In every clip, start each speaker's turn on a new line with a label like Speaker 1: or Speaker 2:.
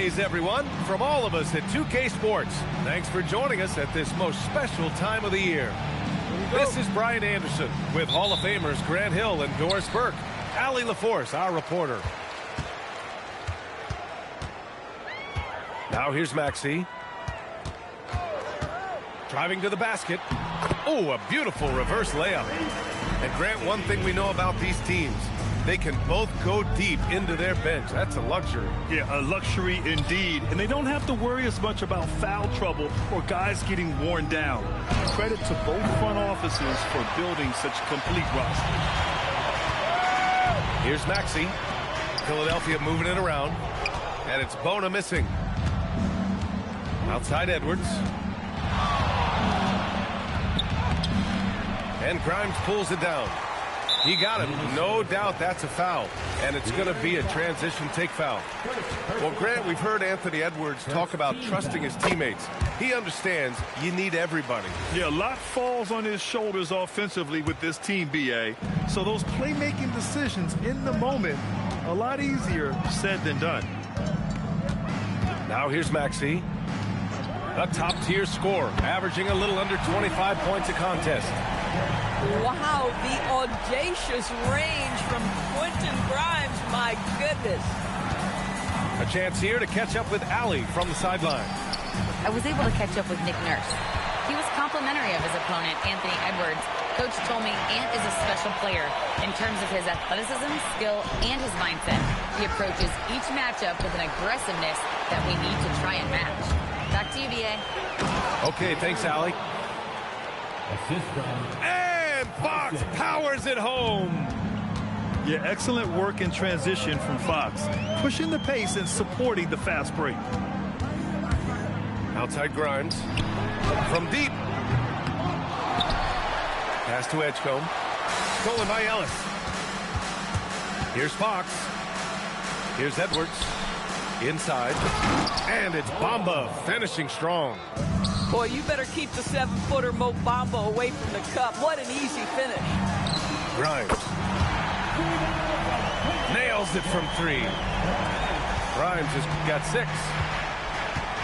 Speaker 1: holidays, everyone, from all of us at 2K Sports. Thanks for joining us at this most special time of the year. This is Brian Anderson with Hall of Famers Grant Hill and Doris Burke. Allie LaForce, our reporter. Now here's Maxey. Driving to the basket. Oh, a beautiful reverse layup. And Grant, one thing we know about these teams, they can both go deep into their bench. That's a luxury.
Speaker 2: Yeah, a luxury indeed. And they don't have to worry as much about foul trouble or guys getting worn down. Credit to both front offices for building such a complete roster.
Speaker 1: Here's Maxey. Philadelphia moving it around. And it's Bona missing. Outside Edwards. And Grimes pulls it down. He got him. No doubt that's a foul. And it's going to be a transition take foul. Well, Grant, we've heard Anthony Edwards talk about trusting his teammates. He understands you need everybody.
Speaker 2: Yeah, a lot falls on his shoulders offensively with this team, B.A. So those playmaking decisions in the moment, a lot easier said than done.
Speaker 1: Now here's Maxey. A top-tier scorer, averaging a little under 25 points a contest.
Speaker 3: Wow, the audacious range from Quentin Grimes, my goodness.
Speaker 1: A chance here to catch up with Allie from the sideline.
Speaker 4: I was able to catch up with Nick Nurse. He was complimentary of his opponent, Anthony Edwards. Coach told me Ant is a special player in terms of his athleticism, skill, and his mindset. He approaches each matchup with an aggressiveness that we need to try and match. Back to you, B.A.
Speaker 1: Okay, thanks, Allie. And Fox powers it home.
Speaker 2: Yeah, excellent work in transition from Fox. Pushing the pace and supporting the fast break.
Speaker 1: Outside Grimes. From deep. Pass to Edgecombe. Stolen by Ellis. Here's Fox. Here's Edwards. Inside. And it's Bamba finishing strong.
Speaker 3: Boy, you better keep the 7-footer Mo Bamba away from the cup. What an easy finish.
Speaker 1: Grimes. Nails it from 3. Grimes has got 6.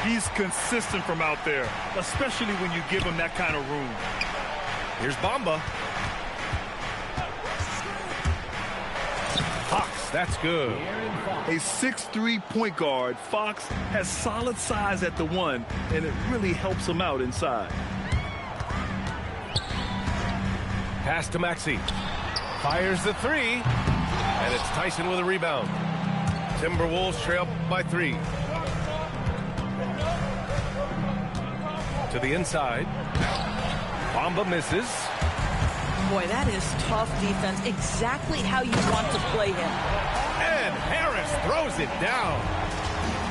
Speaker 2: He's consistent from out there, especially when you give him that kind of room.
Speaker 1: Here's Bamba. Fox, that's good.
Speaker 2: A 6'3" point guard, Fox has solid size at the 1, and it really helps him out inside.
Speaker 1: Pass to Maxey. Fires the 3. And it's Tyson with a rebound. Timberwolves trail by 3. To the inside. Bamba misses.
Speaker 3: Boy, that is tough defense. Exactly how you want to play him.
Speaker 1: And Harris throws it down.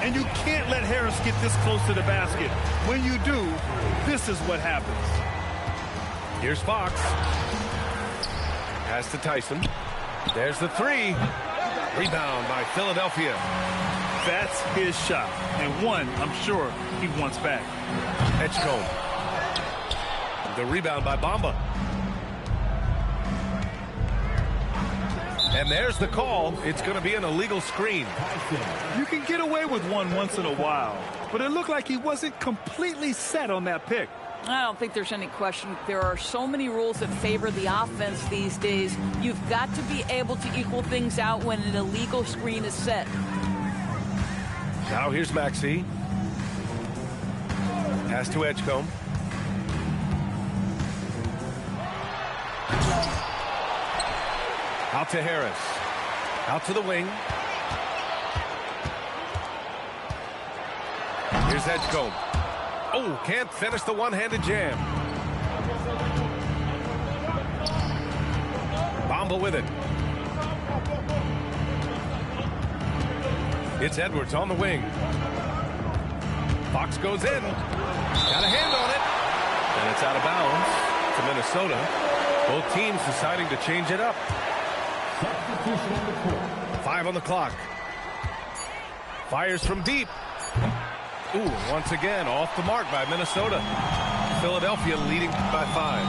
Speaker 2: And you can't let Harris get this close to the basket. When you do, this is what happens.
Speaker 1: Here's Fox. Pass to Tyson. There's the 3. Rebound by Philadelphia.
Speaker 2: That's his shot. And one, I'm sure, he wants back.
Speaker 1: Edgecombe. The rebound by Bamba. And there's the call. It's going to be an illegal screen.
Speaker 2: You can get away with one once in a while, but it looked like he wasn't completely set on that pick.
Speaker 3: I don't think there's any question. There are so many rules that favor the offense these days. You've got to be able to equal things out when an illegal screen is set.
Speaker 1: Now here's Maxey. Pass to Edgecombe. Out to Harris. Out to the wing. Here's Edgecombe. Oh, can't finish the one-handed jam. Bamba with it. It's Edwards on the wing. Fox goes in. Got a hand on it. And it's out of bounds to Minnesota. Both teams deciding to change it up. 5 on the clock. Fires from deep. Ooh, once again, off the mark by Minnesota. Philadelphia leading by 5.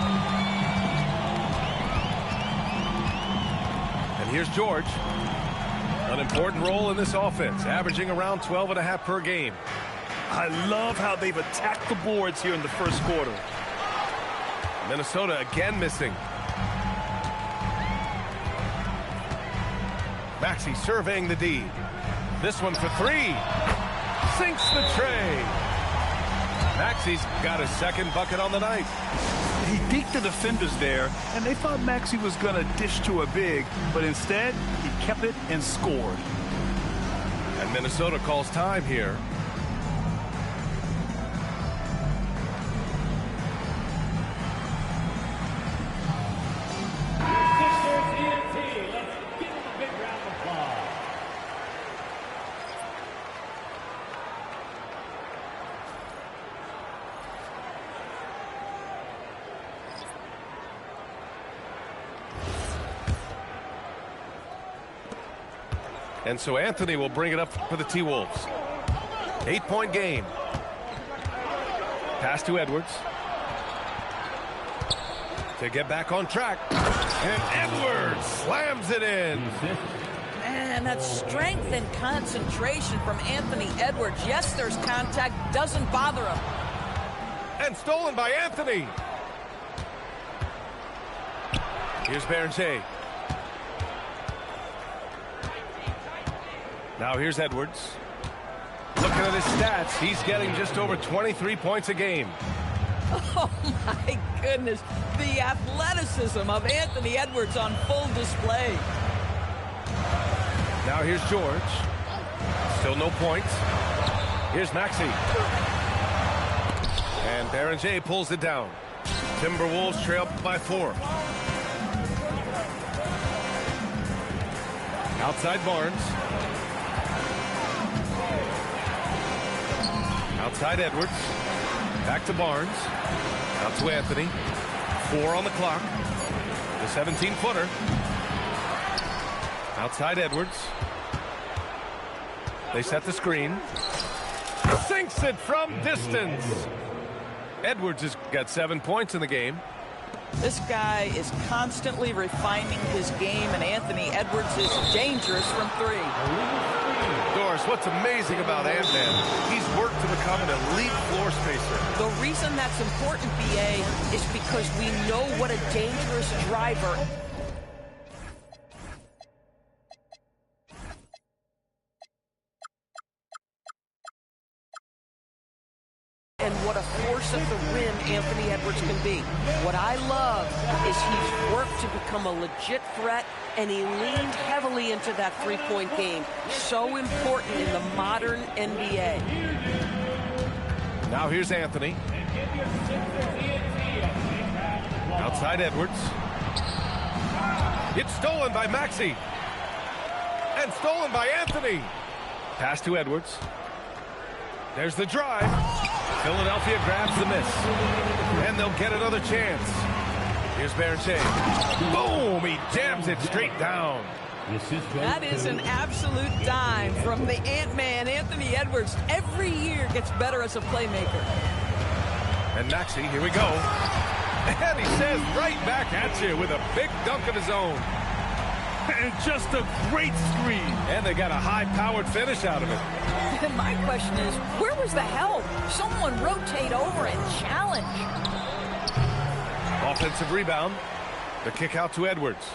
Speaker 1: And here's George. An important role in this offense, averaging around 12.5 per game.
Speaker 2: I love how they've attacked the boards here in the first quarter.
Speaker 1: Minnesota again missing. Maxey surveying the D. This one for three. Sinks the tray. Maxey's got his second bucket on the night.
Speaker 2: He deked the defenders there, and they thought Maxey was going to dish to a big, but instead, he kept it and scored.
Speaker 1: And Minnesota calls time here. And so Anthony will bring it up for the T-Wolves. 8-point game. Pass to Edwards. To get back on track. And Edwards slams it in.
Speaker 3: And that strength and concentration from Anthony Edwards. Yes, there's contact. Doesn't bother him.
Speaker 1: And stolen by Anthony. Here's Berger. Now here's Edwards. Looking at his stats, he's getting just over 23 points a game.
Speaker 3: Oh, my goodness. The athleticism of Anthony Edwards on full display.
Speaker 1: Now here's George. Still no points. Here's Maxey. And Berger pulls it down. Timberwolves trail by 4. Outside Barnes. Outside Edwards. Back to Barnes. Out to Anthony. 4 on the clock. The 17-footer. Outside Edwards. They set the screen. Sinks it from distance. Edwards has got 7 points in the game.
Speaker 3: This guy is constantly refining his game, and Anthony Edwards is dangerous from 3.
Speaker 1: Doris, what's amazing about Ant-Man, he's worked to become an elite floor spacer.
Speaker 3: The reason that's important, BA, is because we know what a dangerous driver and what a force at the rim Anthony Edwards can be. What I love is he's worked to become a legit threat, and he leaned heavily into that three-point game. So important in the modern NBA.
Speaker 1: Now here's Anthony. Outside Edwards. It's stolen by Maxey. And stolen by Anthony. Pass to Edwards. There's the drive. Philadelphia grabs the miss. And they'll get another chance. Here's Berger. Boom! He jams it straight down.
Speaker 3: That is an absolute dime from the Ant-Man, Anthony Edwards. Every year gets better as a playmaker.
Speaker 1: And Maxey, here we go. And he says right back at you with a big dunk of his own.
Speaker 2: And just a great screen.
Speaker 1: And they got a high-powered finish out of it.
Speaker 3: And my question is, where was the help? Someone rotate over and challenge.
Speaker 1: Offensive rebound. The kick out to Edwards.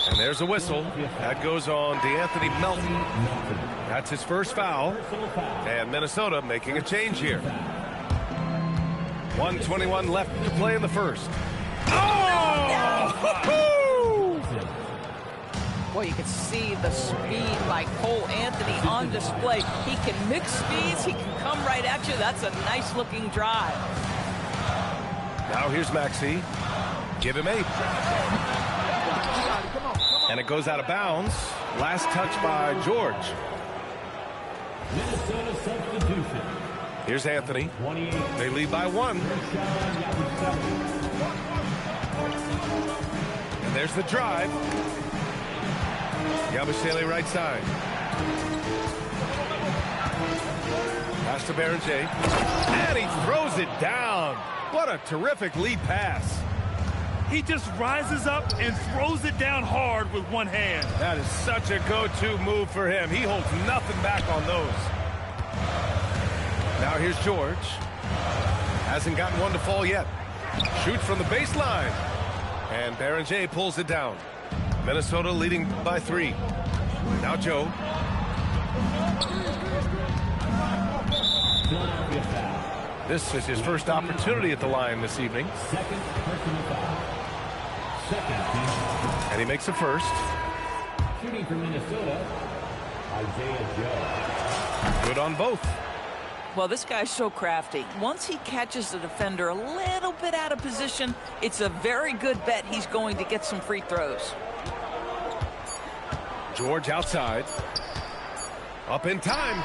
Speaker 1: And there's a whistle. That goes on DeAnthony Melton. That's his first foul. And Minnesota making a change here. 1:21 left to play in the first. Oh!
Speaker 3: Boy, you can see the speed by Cole Anthony on display. He can mix speeds. He can come right at you. That's a nice-looking drive.
Speaker 1: Now here's Maxey. Give him 8. And it goes out of bounds. Last touch by George. Here's Anthony. They lead by 1. And there's the drive. Yabusele right side. Pass to Berger. And he throws it down. What a terrific lead pass.
Speaker 2: He just rises up and throws it down hard with one hand.
Speaker 1: That is such a go-to move for him. He holds nothing back on those. Now here's George. Hasn't gotten one to fall yet. Shoots from the baseline. And Barringer pulls it down. Minnesota leading by 3. Now Joe. This is his first opportunity at the line this evening. And he makes a first.
Speaker 5: Shooting for Minnesota, Isaiah Joe.
Speaker 1: Good on both.
Speaker 3: Well, this guy's so crafty. Once he catches the defender a little bit out of position, it's a very good bet he's going to get some free throws.
Speaker 1: George outside. Up in time.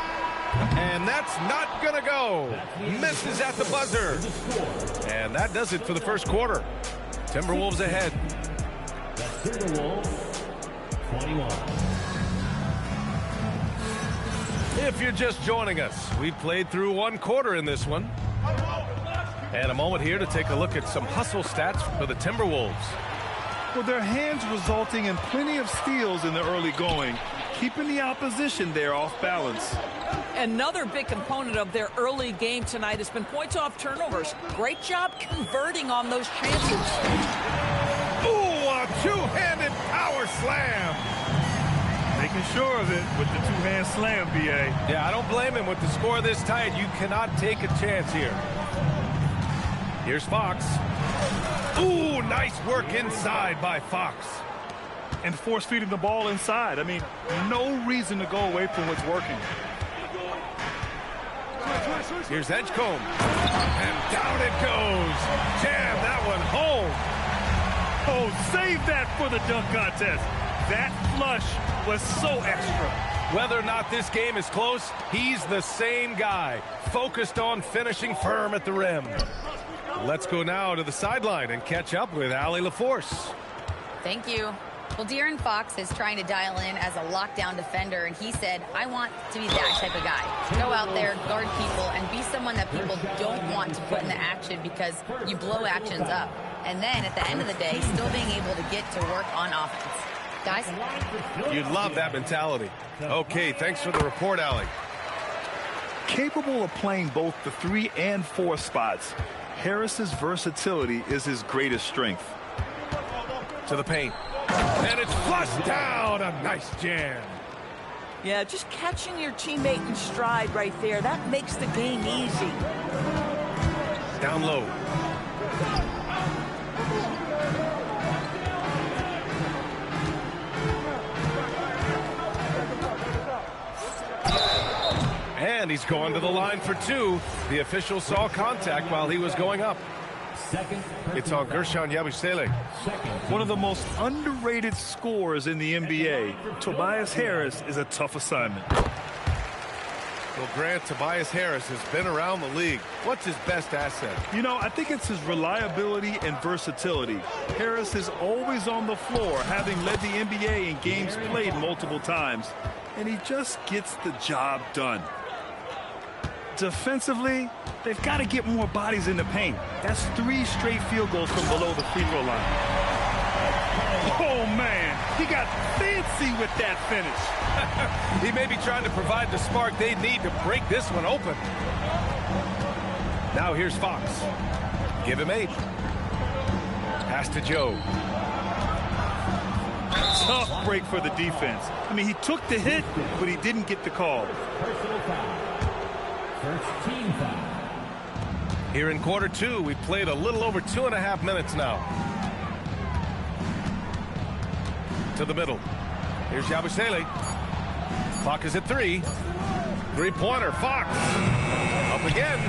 Speaker 1: And that's not going to go. Misses at the buzzer. And that does it for the first quarter. Timberwolves ahead.
Speaker 5: Timberwolves, 21.
Speaker 1: If you're just joining us, we've played through one quarter in this one. And a moment here to take a look at some hustle stats for the Timberwolves.
Speaker 2: Well, their hands resulting in plenty of steals in the early going, keeping the opposition there off balance.
Speaker 3: Another big component of their early game tonight has been points off turnovers. Great job converting on those chances.
Speaker 1: Ooh, a two-handed power slam.
Speaker 2: Making sure of it with the two-hand slam, B.A.
Speaker 1: Yeah, I don't blame him with the score this tight. You cannot take a chance here. Here's Fox. Ooh, nice work inside by Fox.
Speaker 2: And force-feeding the ball inside. I mean, no reason to go away from what's working.
Speaker 1: Here's Edgecombe. And down it goes. Jam that one home.
Speaker 2: Oh, save that for the dunk contest. That flush was so extra.
Speaker 1: Whether or not this game is close, he's the same guy, focused on finishing firm at the rim. Let's go now to the sideline and catch up with Allie LaForce.
Speaker 4: Thank you. Well, De'Aaron Fox is trying to dial in as a lockdown defender, and he said, I want to be that type of guy. Go out there, guard people, and be someone that people don't want to put into action because you blow actions up. And then at the end of the day, still being able to get to work on offense. Guys?
Speaker 1: You'd love that mentality. Okay, thanks for the report, Allie.
Speaker 2: Capable of playing both the 3 and 4 spots, Harris's versatility is his greatest strength.
Speaker 1: To the paint. And it's flushed down. A nice jam.
Speaker 3: Yeah, just catching your teammate in stride right there. That makes the game easy.
Speaker 1: Down low. And he's going to the line for 2. The official saw contact while he was going up. It's on Gershon Yabusele.
Speaker 2: One of the most underrated scorers in the NBA. Tobias Harris is a tough assignment.
Speaker 1: Well, Grant, Tobias Harris has been around the league. What's his best asset?
Speaker 2: You know, I think it's his reliability and versatility. Harris is always on the floor, having led the NBA in games played multiple times. And he just gets the job done. Defensively, they've got to get more bodies in the paint. That's 3 straight field goals from below the free throw line. Oh, man, he got fancy with that finish.
Speaker 1: He may be trying to provide the spark they need to break this one open. Now here's Fox. Give him 8. Pass to Joe.
Speaker 2: Tough break for the defense. I mean, he took the hit, but he didn't get the call.
Speaker 5: First team foul.
Speaker 1: Here in quarter 2, we've played a little over 2.5 minutes now. To the middle. Here's Yabusele. Fox is at 3. 3-pointer, Fox. Up again.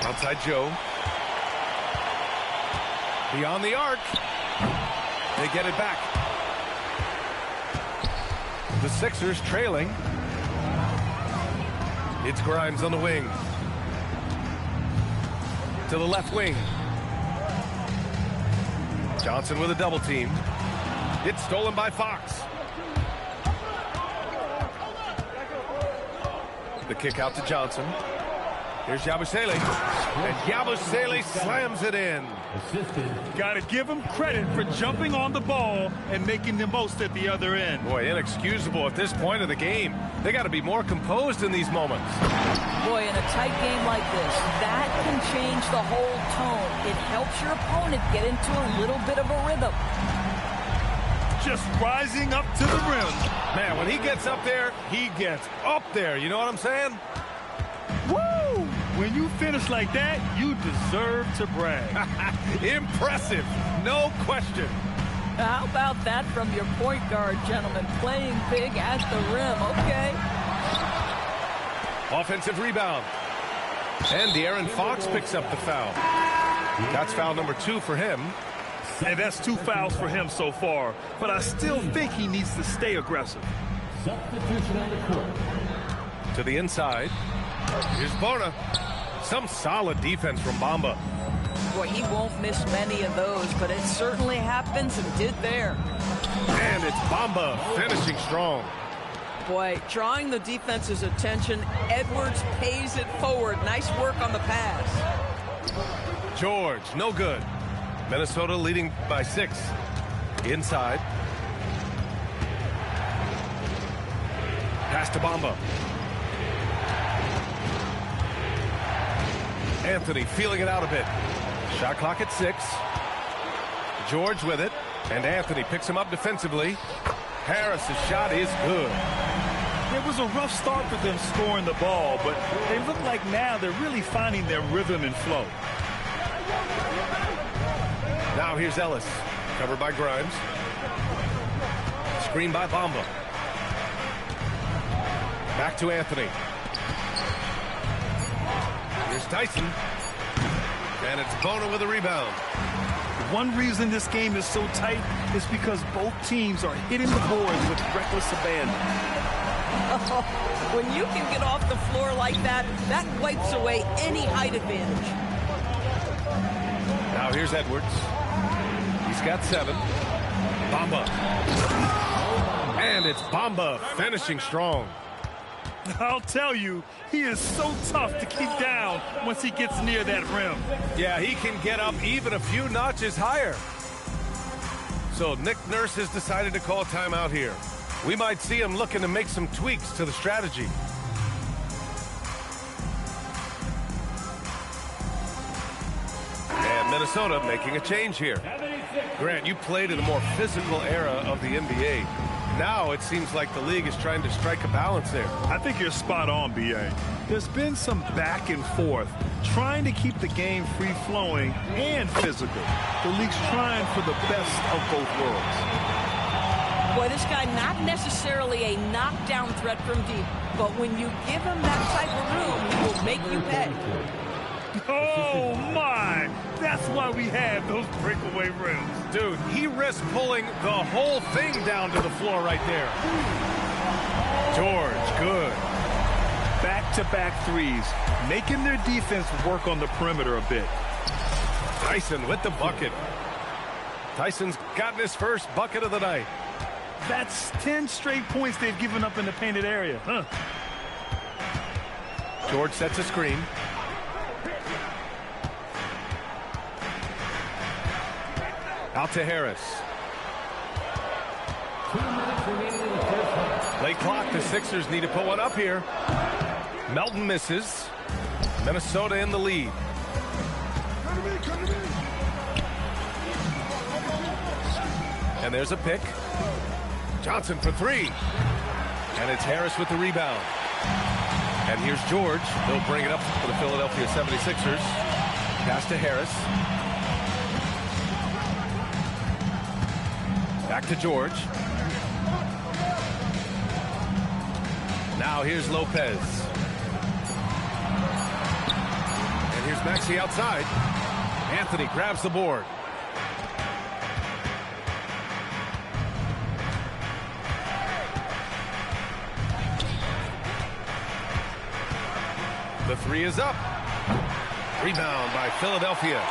Speaker 1: Outside Joe. Beyond the arc. They get it back. The Sixers trailing. It's Grimes on the wing. To the left wing. Johnson with a double team. It's stolen by Fox. The kick out to Johnson. Here's Yabusele. And Yabusele slams it in.
Speaker 2: Got to give him credit for jumping on the ball and making the most at the other end.
Speaker 1: Boy, inexcusable at this point of the game. They got to be more composed in these moments.
Speaker 3: Boy, in a tight game like this, that can change the whole tone. It helps your opponent get into a little bit of a rhythm.
Speaker 2: Just rising up to the rim.
Speaker 1: Man, when he gets up there, he gets up there. You know what I'm saying?
Speaker 2: Woo! When you finish like that, you deserve to brag.
Speaker 1: Impressive, no question.
Speaker 3: How about that from your point guard, gentlemen? Playing big at the rim, okay?
Speaker 1: Offensive rebound. And De'Aaron Fox picks up the foul. That's foul number 2 for him.
Speaker 2: And that's 2 fouls for him so far. But I still think he needs to stay aggressive.
Speaker 5: Substitution on the court.
Speaker 1: To the inside. Here's Bona. Some solid defense from Bamba.
Speaker 3: Boy, he won't miss many of those, but it certainly happens and did there.
Speaker 1: And it's Bamba finishing strong.
Speaker 3: Boy, drawing the defense's attention, Edwards pays it forward. Nice work on the pass.
Speaker 1: George, no good. Minnesota leading by 6. Inside. Pass to Bamba. Anthony feeling it out a bit. Shot clock at 6. George with it. And Anthony picks him up defensively. Harris's shot is good.
Speaker 2: It was a rough start for them scoring the ball, but they look like now they're really finding their rhythm and flow.
Speaker 1: Now here's Ellis. Covered by Grimes. Screen by Bamba. Back to Anthony. Here's Tyson. And it's Bona with a rebound.
Speaker 2: One reason this game is so tight is because both teams are hitting the boards with reckless abandon.
Speaker 3: Oh, when you can get off the floor like that, that wipes away any height advantage.
Speaker 1: Now here's Edwards. He's got 7. Bamba. And it's Bamba finishing strong.
Speaker 2: I'll tell you, he is so tough to keep down once he gets near that rim.
Speaker 1: Yeah, he can get up even a few notches higher. So Nick Nurse has decided to call timeout here. We might see him looking to make some tweaks to the strategy. And Minnesota making a change here. Grant, you played in a more physical era of the NBA. Now it seems like the league is trying to strike a balance there.
Speaker 2: I think you're spot on, B.A. There's been some back and forth, trying to keep the game free-flowing and physical. The league's trying for the best of both worlds.
Speaker 3: Boy, this guy not necessarily a knockdown threat from deep, but when you give him that type of room, he will make you pay.
Speaker 2: Oh, my! That's why we have those breakaway rims.
Speaker 1: Dude, he risked pulling the whole thing down to the floor right there. George, good.
Speaker 2: Back-to-back threes, making their defense work on the perimeter a bit.
Speaker 1: Tyson with the bucket. Tyson's gotten his first bucket of the night.
Speaker 2: That's 10 straight points they've given up in the painted area. Huh.
Speaker 1: George sets a screen. Out to Harris.
Speaker 5: 2 minutes remaining in the first half.
Speaker 1: Late clock, the Sixers need to put one up here. Melton misses. Minnesota in the lead. And there's a pick. Johnson for 3. And it's Harris with the rebound. And here's George. He'll bring it up for the Philadelphia 76ers. Pass to Harris. Back to George. Now here's Lopez. And here's Maxey outside. Anthony grabs the board. The 3 is up. Rebound by Philadelphia.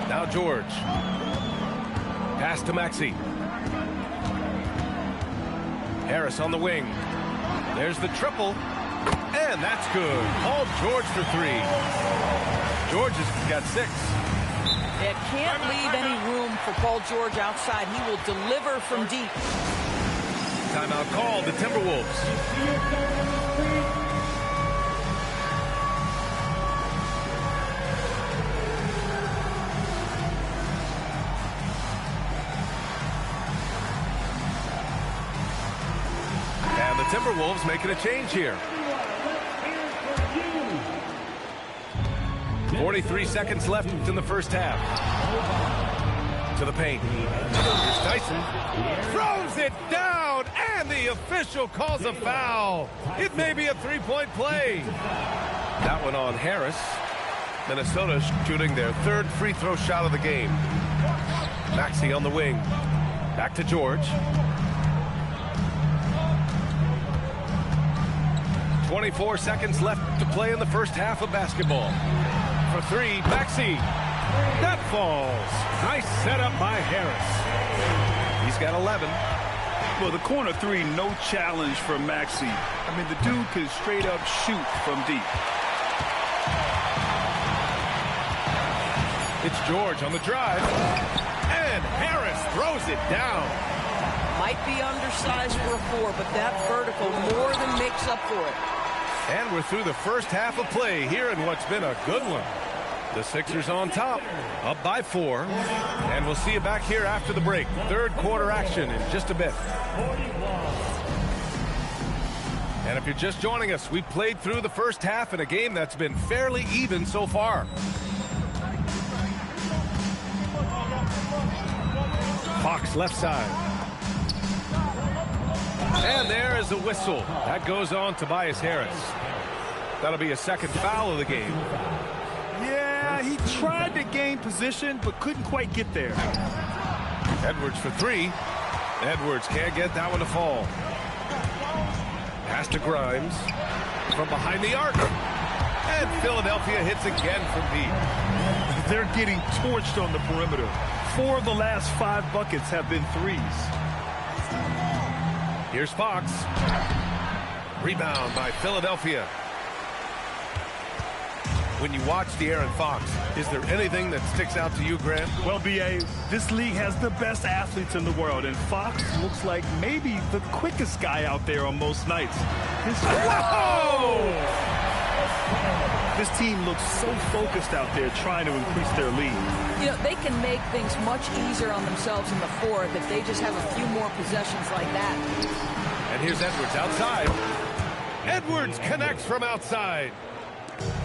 Speaker 1: Now George. Pass to Maxey. Harris on the wing. There's the triple. And that's good. Paul George for 3. George has got 6.
Speaker 3: It can't leave any room for Paul George outside. He will deliver from deep.
Speaker 1: Timeout called, the Timberwolves. And the Timberwolves making a change here. 43 seconds left in the first half. To the paint. Here's Tyson. Throws it down, and the official calls a foul. It may be a three-point play. That one on Harris. Minnesota shooting their 3rd free throw shot of the game. Maxey on the wing. Back to George. 24 seconds left to play in the first half of basketball. For 3, Maxey. That falls. Nice setup by Harris. He's got 11.
Speaker 2: Well, the corner 3, no challenge for Maxey. I mean, the dude can straight up shoot from deep.
Speaker 1: It's George on the drive. And Harris throws it down.
Speaker 3: Might be undersized for a 4, but that vertical more than makes up for it.
Speaker 1: And we're through the first half of play here in what's been a good one. The Sixers on top, up by 4. And we'll see you back here after the break. 3rd quarter action in just a bit. And if you're just joining us, we played through the first half in a game that's been fairly even so far. Fox left side. And there is a whistle. That goes on Tobias Harris. That'll be a 2nd foul of the game.
Speaker 2: Yeah, he tried to gain position, but couldn't quite get there.
Speaker 1: Edwards for 3. Edwards can't get that one to fall. Pass to Grimes. From behind the arc. And Philadelphia hits again from deep.
Speaker 2: They're getting torched on the perimeter. 4 of the last 5 buckets have been 3s.
Speaker 1: Here's Fox. Rebound by Philadelphia. When you watch De'Aaron Fox, is there anything that sticks out to you, Grant?
Speaker 2: Well, B.A., this league has the best athletes in the world, and Fox looks like maybe the quickest guy out there on most nights. This team looks so focused out there trying to increase their lead.
Speaker 3: You know, they can make things much easier on themselves in the 4th if they just have a few more possessions like that.
Speaker 1: And here's Edwards outside. Edwards connects from outside.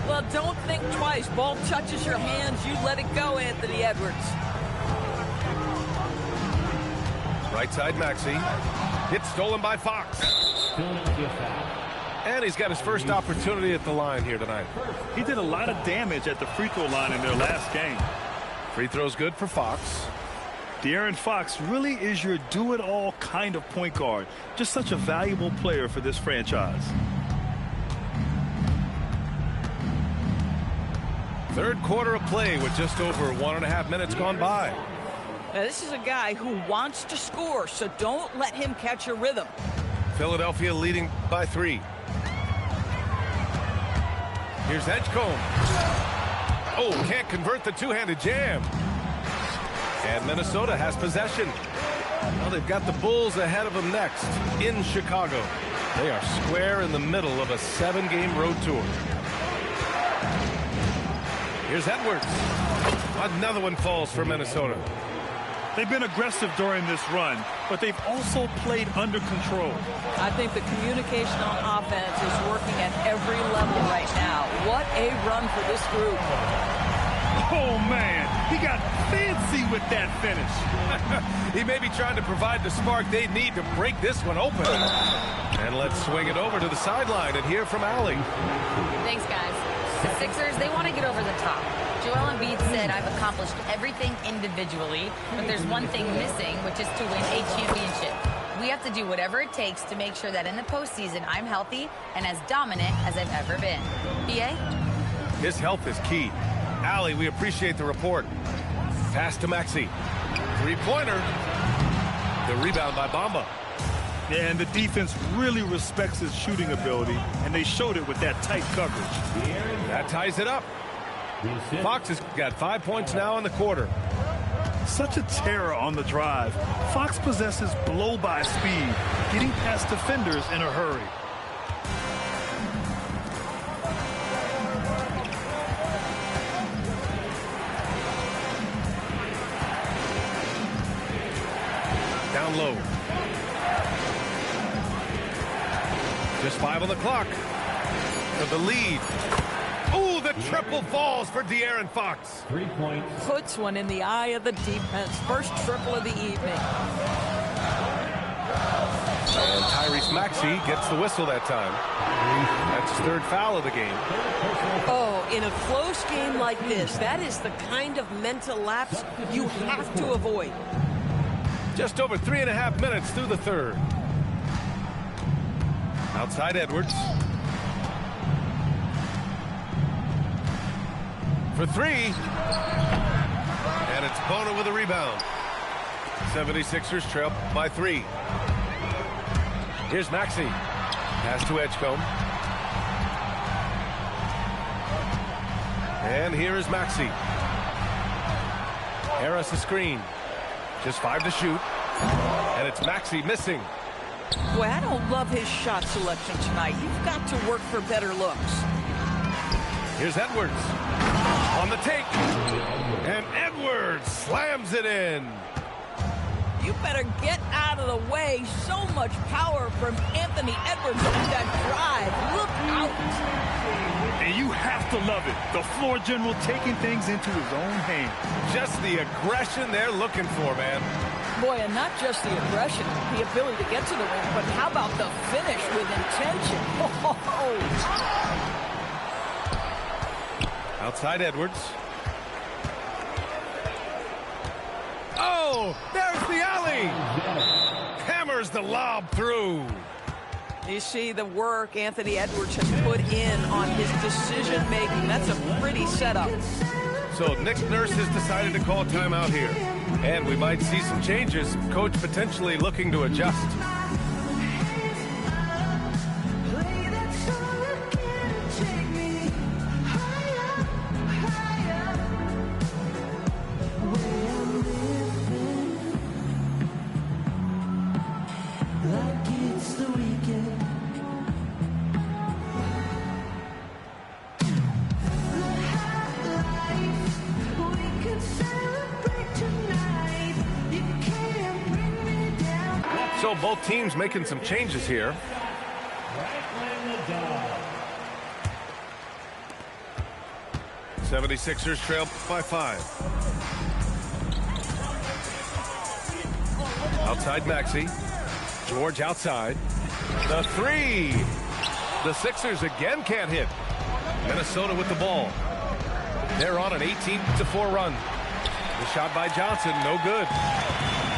Speaker 3: Well, don't think twice. Ball touches your hands, you let it go, Anthony Edwards.
Speaker 1: Right side, Maxey. Hit stolen by Fox. And he's got his first opportunity at the line here tonight.
Speaker 2: He did a lot of damage at the free throw line in their last game.
Speaker 1: Free throw's good for Fox.
Speaker 2: De'Aaron Fox really is your do-it-all kind of point guard. Just such a valuable player for this franchise.
Speaker 1: 3rd quarter of play with just over 1.5 minutes gone by.
Speaker 3: Now, this is a guy who wants to score, so don't let him catch a rhythm.
Speaker 1: Philadelphia leading by 3. Here's Edgecombe. Oh, can't convert the two-handed jam. And Minnesota has possession. Well, they've got the Bulls ahead of them next in Chicago. They are square in the middle of a 7-game road tour. Here's Edwards. Another one falls for Minnesota.
Speaker 2: They've been aggressive during this run, but they've also played under control.
Speaker 3: I think the communication on offense is working at every level right now. What a run for this group.
Speaker 2: Oh, man, he got fancy with that finish.
Speaker 1: He may be trying to provide the spark they need to break this one open. And let's swing it over to the sideline and hear from Allie.
Speaker 4: Thanks, guys. The Sixers, they want to get over the top. Joel Embiid said, I've accomplished everything individually, but there's one thing missing, which is to win a championship. We have to do whatever it takes to make sure that in the postseason, I'm healthy and as dominant as I've ever been. B.A.?
Speaker 1: His health is key. Allie, we appreciate the report. Pass to Maxey. Three-pointer. The rebound by Bamba.
Speaker 2: Yeah, and the defense really respects his shooting ability, and they showed it with that tight coverage.
Speaker 1: That ties it up. Fox has got 5 points now in the quarter.
Speaker 2: Such a terror on the drive. Fox possesses blow-by speed, getting past defenders in a hurry.
Speaker 1: Down low. Just 5 on the clock. For the lead. Ooh, the triple falls for De'Aaron Fox.
Speaker 5: 3 points.
Speaker 3: Puts one in the eye of the defense. First triple of the evening.
Speaker 1: And Tyrese Maxey gets the whistle that time. That's his 3rd foul of the game.
Speaker 3: Oh, in a close game like this, that is the kind of mental lapse you have to avoid.
Speaker 1: Just over 3.5 minutes through the 3rd. Outside Edwards. For 3. And it's Bona with a rebound. 76ers trail by 3. Here's Maxey. Pass to Edgecombe. And here is Maxey. Harris a screen. Just 5 to shoot. And it's Maxey missing.
Speaker 3: Boy, I don't love his shot selection tonight. You've got to work for better looks.
Speaker 1: Here's Edwards. On the take. And Edwards slams it in.
Speaker 3: You better get out of the way. So much power from Anthony Edwards on that drive. Look out.
Speaker 2: And you have to love it. The floor general taking things into his own hands.
Speaker 1: Just the aggression they're looking for, man.
Speaker 3: Boy, and not just the aggression, the ability to get to the rim, but how about the finish with intention? Oh.
Speaker 1: Outside Edwards. Oh, there's the alley. Hammers the lob through.
Speaker 3: You see the work Anthony Edwards has put in on his decision-making. That's a pretty setup.
Speaker 1: So Nick Nurse has decided to call timeout here. And we might see some changes. Coach potentially looking to adjust. So both teams making some changes here. '76ers trail by 5. Outside Maxey. George outside. The 3. The Sixers again can't hit. Minnesota with the ball. They're on an 18-4 run. The shot by Johnson, no good.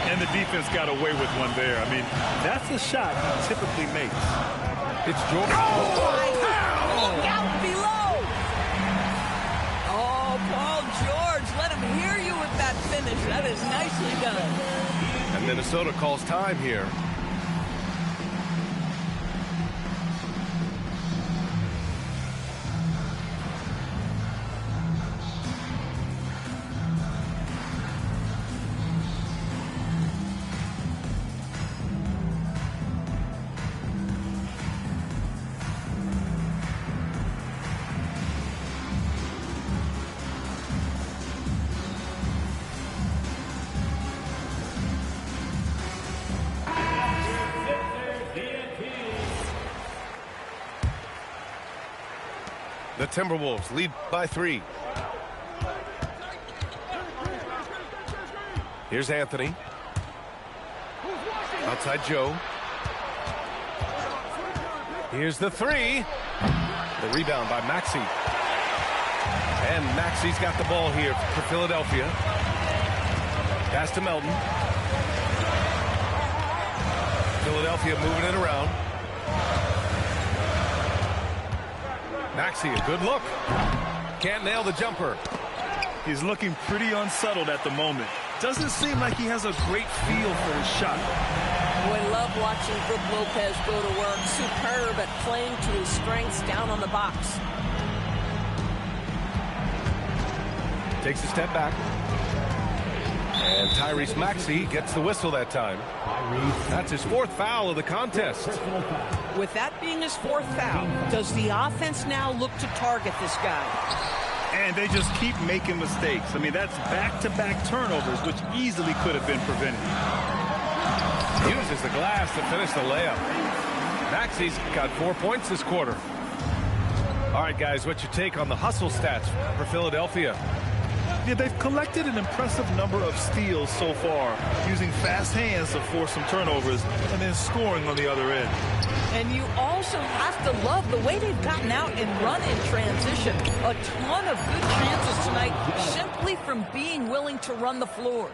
Speaker 2: And the defense got away with one there. I mean, that's a shot he typically makes.
Speaker 1: It's George.
Speaker 3: Look out below. Oh, Paul George, let him hear you with that finish. That is nicely done.
Speaker 1: And Minnesota calls time here. The Timberwolves lead by 3. Here's Anthony. Outside Joe. Here's the 3. The rebound by Maxey. And Maxey's got the ball here for Philadelphia. Pass to Melton. Philadelphia moving it around. Maxey, a good look. Can't nail the jumper.
Speaker 2: He's looking pretty unsettled at the moment. Doesn't seem like he has a great feel for his shot.
Speaker 3: Boy, love watching Brook Lopez go to work. Superb at playing to his strengths down on the box.
Speaker 1: Takes a step back. And Tyrese Maxey gets the whistle that time. That's his 4th foul of the contest.
Speaker 3: With that being his 4th foul, does the offense now look to target this guy?
Speaker 2: And they just keep making mistakes. I mean, that's back-to-back turnovers, which easily could have been prevented.
Speaker 1: Uses the glass to finish the layup. Maxey's got 4 points this quarter. All right, guys, what's your take on the hustle stats for Philadelphia?
Speaker 2: Yeah, they've collected an impressive number of steals so far, using fast hands to force some turnovers and then scoring on the other end.
Speaker 3: And you also have to love the way they've gotten out and run in transition. A ton of good chances tonight simply from being willing to run the floor.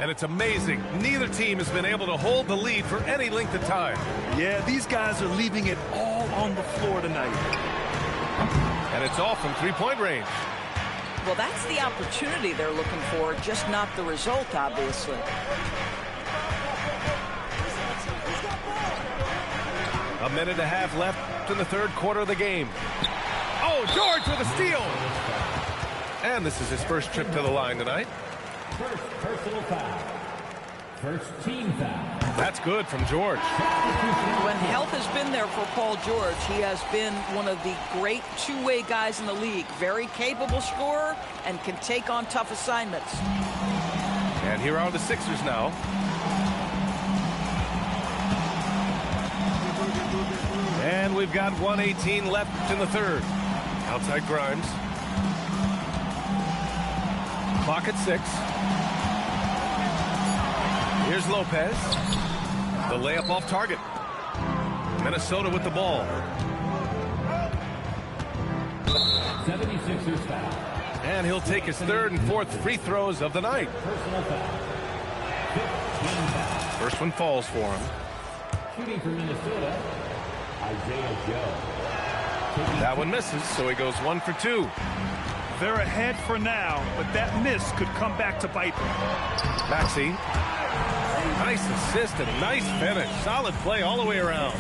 Speaker 1: And it's amazing. Neither team has been able to hold the lead for any length of time.
Speaker 2: Yeah, these guys are leaving it all on the floor tonight.
Speaker 1: And it's all from three-point range.
Speaker 3: Well, that's the opportunity they're looking for, just not the result, obviously.
Speaker 1: A minute and a half left in the 3rd quarter of the game. Oh, George with a steal. And this is his first trip to the line tonight.
Speaker 5: First personal foul. First team foul.
Speaker 1: That's good from George.
Speaker 3: When help has been there for Paul George, he has been one of the great two-way guys in the league. Very capable scorer and can take on tough assignments.
Speaker 1: And here are the Sixers now. And we've got 1:18 left in the 3rd. Outside Grimes. Clock at 6. Here's Lopez. The layup off target. Minnesota with the ball.
Speaker 5: 76ers foul.
Speaker 1: And he'll take his 3rd and 4th free throws of the night.
Speaker 5: Personal foul. 15 foul.
Speaker 1: First one falls for him.
Speaker 5: Shooting for Minnesota, Isaiah Joe.
Speaker 1: That one misses, so he goes 1 for 2.
Speaker 2: They're ahead for now, but that miss could come back to bite them.
Speaker 1: Maxey. Nice assist and nice finish. Solid play all the way around.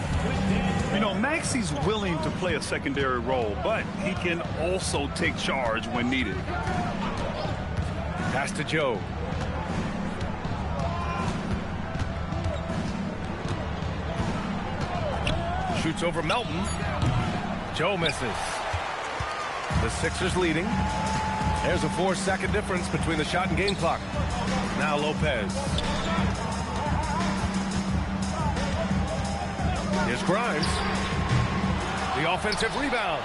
Speaker 2: You know, Maxey's willing to play a secondary role, but he can also take charge when needed.
Speaker 1: Pass to Joe. Shoots over Melton. Joe misses. The Sixers leading. There's a 4-second difference between the shot and game clock. Now Lopez. Here's Grimes. The offensive rebound.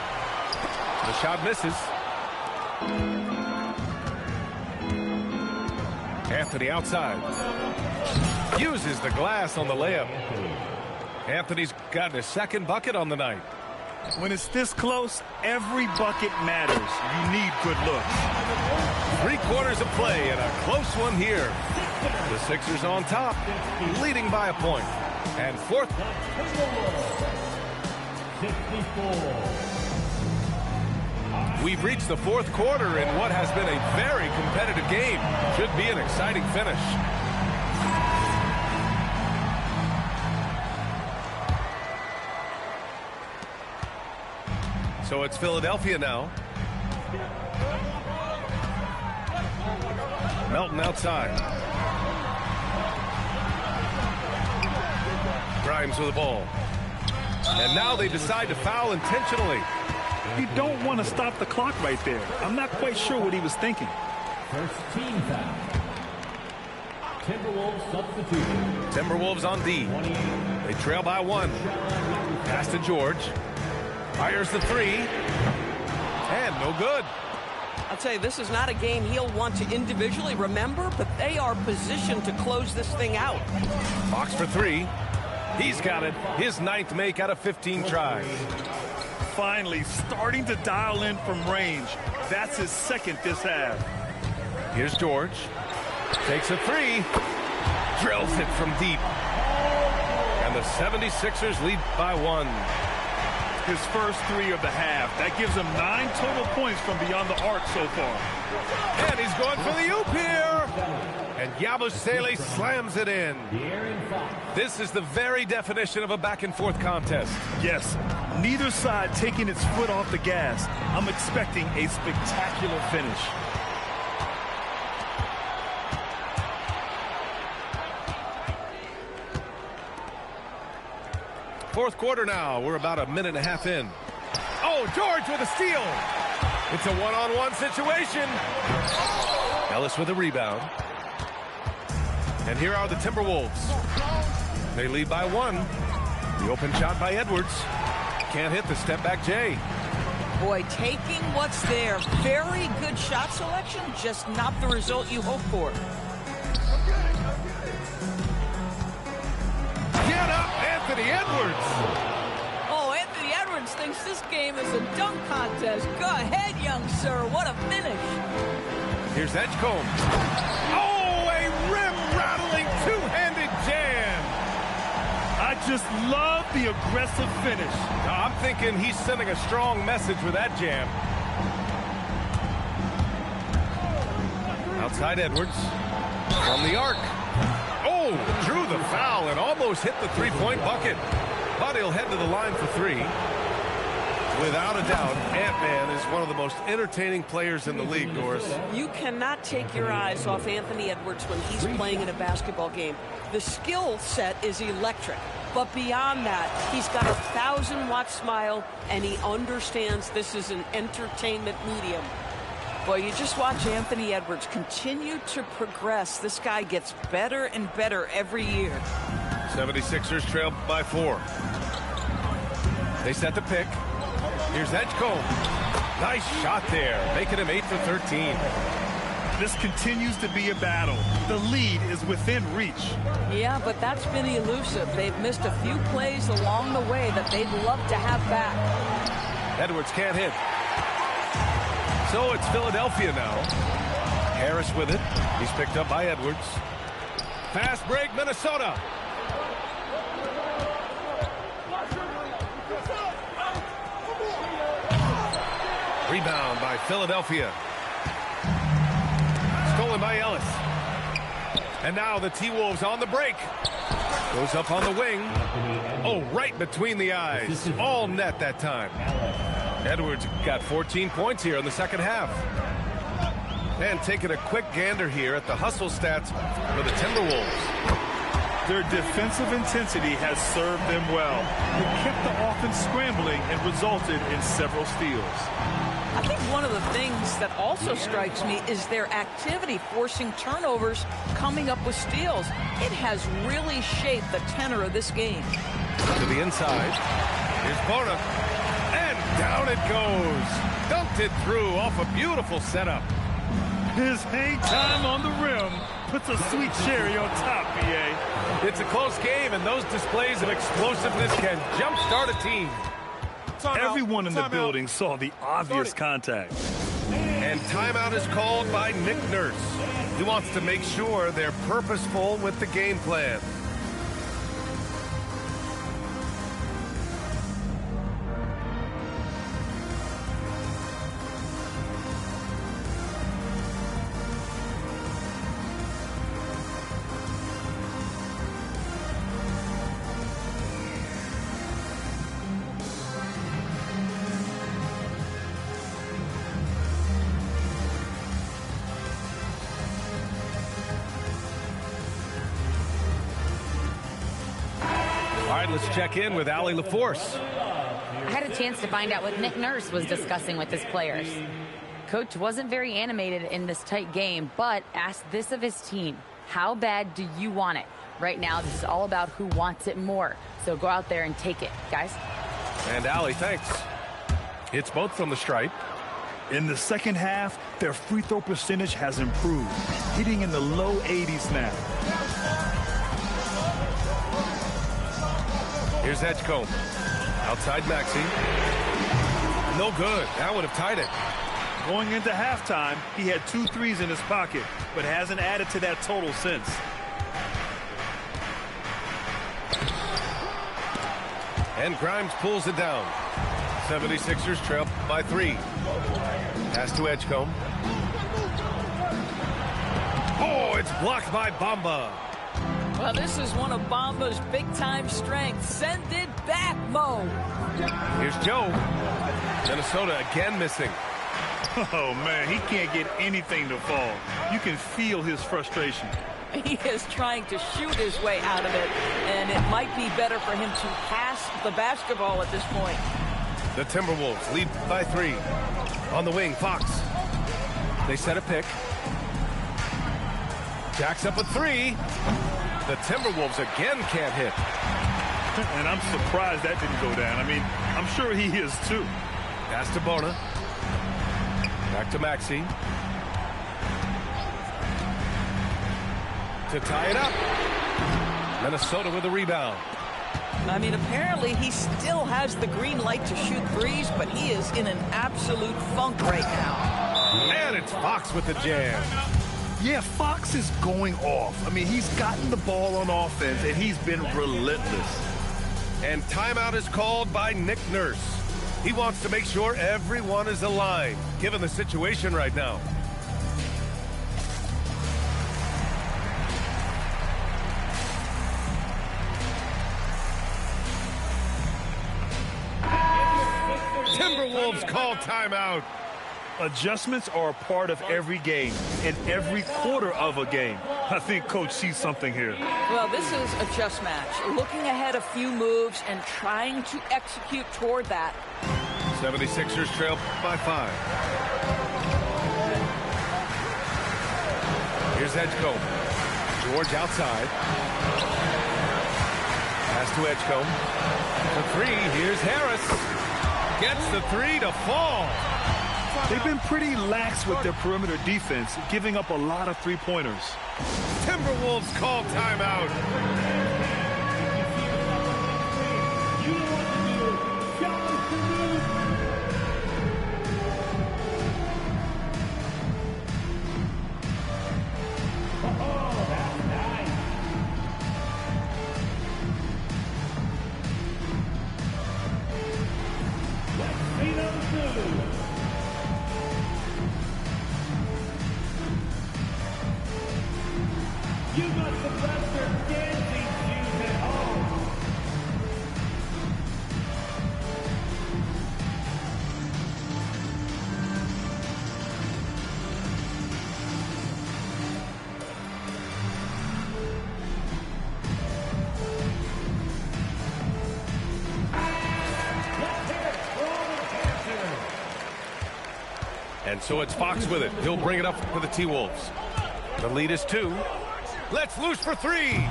Speaker 1: The shot misses. Anthony outside. Uses the glass on the layup. Anthony's gotten his 2nd bucket on the night.
Speaker 2: When it's this close, every bucket matters. You need good looks.
Speaker 1: 3 quarters of play and a close one here. The Sixers on top, leading by a point. And 4th.
Speaker 5: 64.
Speaker 1: We've reached the 4th quarter in what has been a very competitive game. Should be an exciting finish. So it's Philadelphia now. Melton outside. Grimes with the ball. And now they decide to foul intentionally.
Speaker 2: You don't want to stop the clock right there. I'm not quite sure what he was thinking.
Speaker 5: First team foul. Timberwolves substitution.
Speaker 1: Timberwolves on D.
Speaker 5: 28.
Speaker 1: They trail by 1. Pass to George. Fires the 3. And no good.
Speaker 3: I'll tell you, this is not a game he'll want to individually remember, but they are positioned to close this thing out.
Speaker 1: Fox for 3. He's got it. His 9th make out of 15 tries.
Speaker 2: Finally starting to dial in from range. That's his 2nd this half.
Speaker 1: Here's George. Takes a 3. Drills it from deep. And the 76ers lead by 1.
Speaker 2: His first 3 of the half. That gives him 9 total points from beyond the arc so far.
Speaker 1: And he's going for the oop here. And Yabusele slams it in. This is the very definition of a back-and-forth contest.
Speaker 2: Yes, neither side taking its foot off the gas. I'm expecting a spectacular finish.
Speaker 1: Fourth quarter now. We're about a minute and a half in. Oh, George with a steal. It's a one-on-one situation. Ellis with a rebound. And here are the Timberwolves. They lead by 1. The open shot by Edwards. Can't hit the step-back J.
Speaker 3: Boy, taking what's there. Very good shot selection, just not the result you hope for.
Speaker 1: Get up, Anthony Edwards.
Speaker 3: Oh, Anthony Edwards thinks this game is a dunk contest. Go ahead, young sir. What a finish.
Speaker 1: Here's Edgecombe. Oh, a rim-rattling two-handed jam.
Speaker 2: I just love the aggressive finish.
Speaker 1: I'm thinking he's sending a strong message with that jam. Outside Edwards. From the arc. Oh, drew the foul and almost hit the three-point bucket. But he'll head to the line for 3. Without a doubt, Ant-Man is one of the most entertaining players in the league, Doris.
Speaker 3: You cannot take your eyes off Anthony Edwards when he's playing in a basketball game. The skill set is electric. But beyond that, he's got a 1,000-watt smile, and he understands this is an entertainment medium. Well, you just watch Anthony Edwards continue to progress. This guy gets better and better every year.
Speaker 1: 76ers trail by 4. They set the pick. Here's Edgecombe. Nice shot there, making him 8 for 13.
Speaker 2: This continues to be a battle. The lead is within reach.
Speaker 3: Yeah, but that's been elusive. They've missed a few plays along the way that they'd love to have back.
Speaker 1: Edwards can't hit. So it's Philadelphia now. Harris with it. He's picked up by Edwards. Fast break, Minnesota. Rebound by Philadelphia. Stolen by Ellis. And now the T-Wolves on the break. Goes up on the wing. Oh, right between the eyes. All net that time. Edwards got 14 points here in the second half. And taking a quick gander here at the hustle stats for the Timberwolves.
Speaker 2: Their defensive intensity has served them well. It kept the offense scrambling and resulted in several steals.
Speaker 3: I think one of the things that also strikes me is their activity forcing turnovers, coming up with steals. It has really shaped the tenor of this game.
Speaker 1: To the inside. Here's Bona. And down it goes. Dunked it through off a beautiful setup.
Speaker 2: His hang time on the rim puts a sweet cherry on top, BA.
Speaker 1: It's a close game, and those displays of explosiveness can jumpstart a team.
Speaker 2: Everyone in the building saw the obvious contact.
Speaker 1: And timeout is called by Nick Nurse. He wants to make sure they're purposeful with the game plan. All right, let's check in with Allie LaForce.
Speaker 4: I had a chance to find out what Nick Nurse was discussing with his players. Coach wasn't very animated in this tight game, but asked this of his team. How bad do you want it? Right now, this is all about who wants it more. So go out there and take it, guys.
Speaker 1: And Allie, thanks. Hits both from the stripe.
Speaker 2: In the second half, their free throw percentage has improved, hitting in the low 80s now.
Speaker 1: Here's Edgecombe. Outside Maxey. No good. That would have tied it.
Speaker 2: Going into halftime, he had 2 threes in his pocket, but hasn't added to that total since.
Speaker 1: And Grimes pulls it down. 76ers trail by 3. Pass to Edgecombe. Oh, it's blocked by Bamba.
Speaker 3: Well, this is one of Bamba's big-time strengths. Send it back, Mo.
Speaker 1: Here's Joe. Minnesota again missing.
Speaker 2: Oh, man, he can't get anything to fall. You can feel his frustration.
Speaker 3: He is trying to shoot his way out of it, and it might be better for him to pass the basketball at this point.
Speaker 1: The Timberwolves lead by 3. On the wing, Fox. They set a pick. Jacks up a 3. The Timberwolves again can't hit.
Speaker 2: And I'm surprised that didn't go down. I mean, I'm sure he is too.
Speaker 1: Pass to Bona. Back to Maxey. To tie it up. Minnesota with a rebound.
Speaker 3: I mean, apparently he still has the green light to shoot threes, but he is in an absolute funk right now.
Speaker 1: And it's Fox with the jam.
Speaker 2: Yeah, Fox is going off. I mean, he's gotten the ball on offense, and he's been relentless.
Speaker 1: And timeout is called by Nick Nurse. He wants to make sure everyone is aligned, given the situation right now. Timberwolves call timeout.
Speaker 2: Adjustments are a part of every game and every quarter of a game. I think Coach sees something here.
Speaker 3: Well, this is a chess match. Looking ahead a few moves and trying to execute toward that.
Speaker 1: 76ers trail by 5. Here's Edgecombe. George outside. Pass to Edgecombe. The 3. Here's Harris. Gets the 3 to fall.
Speaker 2: They've been pretty lax with their perimeter defense, giving up a lot of three-pointers.
Speaker 1: Timberwolves call timeout.
Speaker 5: You got the Western dancing shoes at home.
Speaker 1: And so it's Fox with it. He'll bring it up for the T-Wolves. The lead is 2. Let's loose for 3.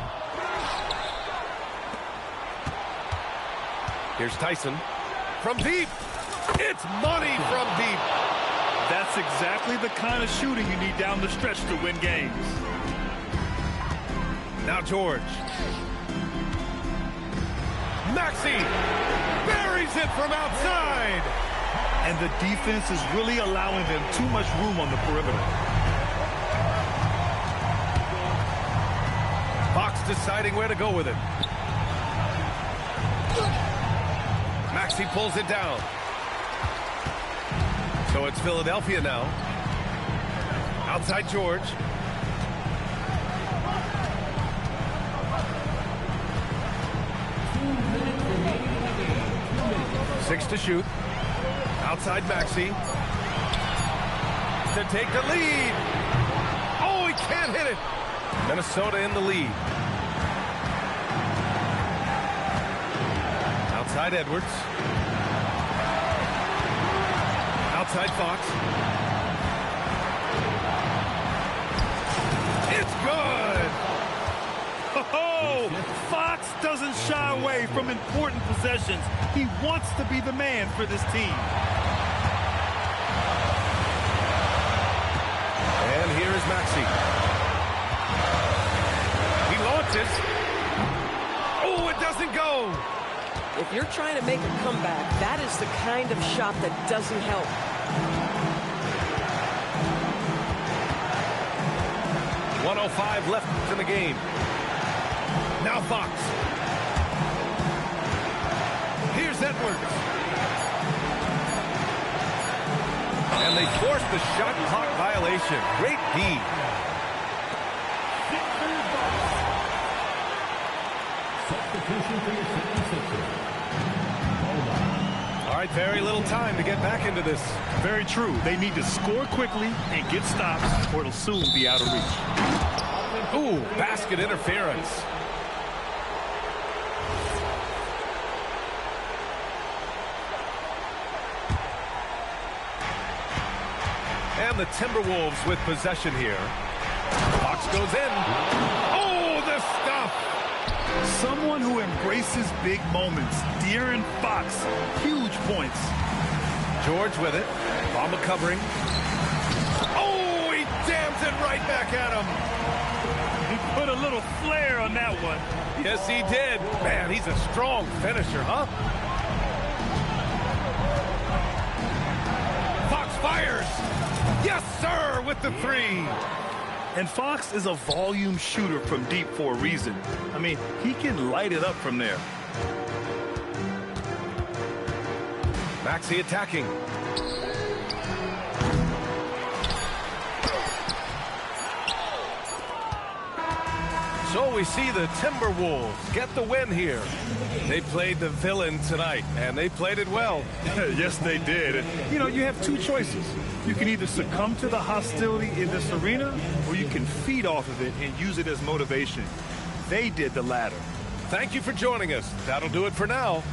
Speaker 1: Here's Tyson. From deep. It's money from deep.
Speaker 2: That's exactly the kind of shooting you need down the stretch to win games.
Speaker 1: Now George. Maxey buries it from outside.
Speaker 2: And the defense is really allowing them too much room on the perimeter.
Speaker 1: Fox deciding where to go with it. Maxey pulls it down. So it's Philadelphia now. Outside George. Six to shoot. Outside Maxey. To take the lead. Oh, he can't hit it. Minnesota in the lead. Outside Edwards. Outside Fox. It's good.
Speaker 2: Oh, Fox doesn't shy away from important possessions. He wants to be the man for this team.
Speaker 1: And here is Maxey. He launches. Oh, it doesn't go.
Speaker 3: If you're trying to make a comeback, that is the kind of shot that doesn't help.
Speaker 1: .105 left in the game. Now Fox. Here's Edwards. And they force the shot clock violation. Great D. All right, very little time to get back into this.
Speaker 2: Very true. They need to score quickly and get stops, or it'll soon be out of reach.
Speaker 1: Ooh, basket interference. And the Timberwolves with possession here. Fox goes in. Oh, the stuff!
Speaker 2: Someone who embraces big moments. De'Aaron Fox, huge points.
Speaker 1: George with it. Bamba covering. Oh, he jams it right back at him.
Speaker 2: He put a little flair on that one.
Speaker 1: Yes, he did. Man, he's a strong finisher, huh? Fox fires. Yes, sir, with the three.
Speaker 2: And Fox is a volume shooter from deep for a reason. I mean, he can light it up from there.
Speaker 1: Maxey attacking. So we see the Timberwolves get the win here. They played the villain tonight, and they played it well.
Speaker 2: Yes, they did. And, you know, you have two choices. You can either succumb to the hostility in this arena, or you can feed off of it and use it as motivation. They did the latter.
Speaker 1: Thank you for joining us. That'll do it for now.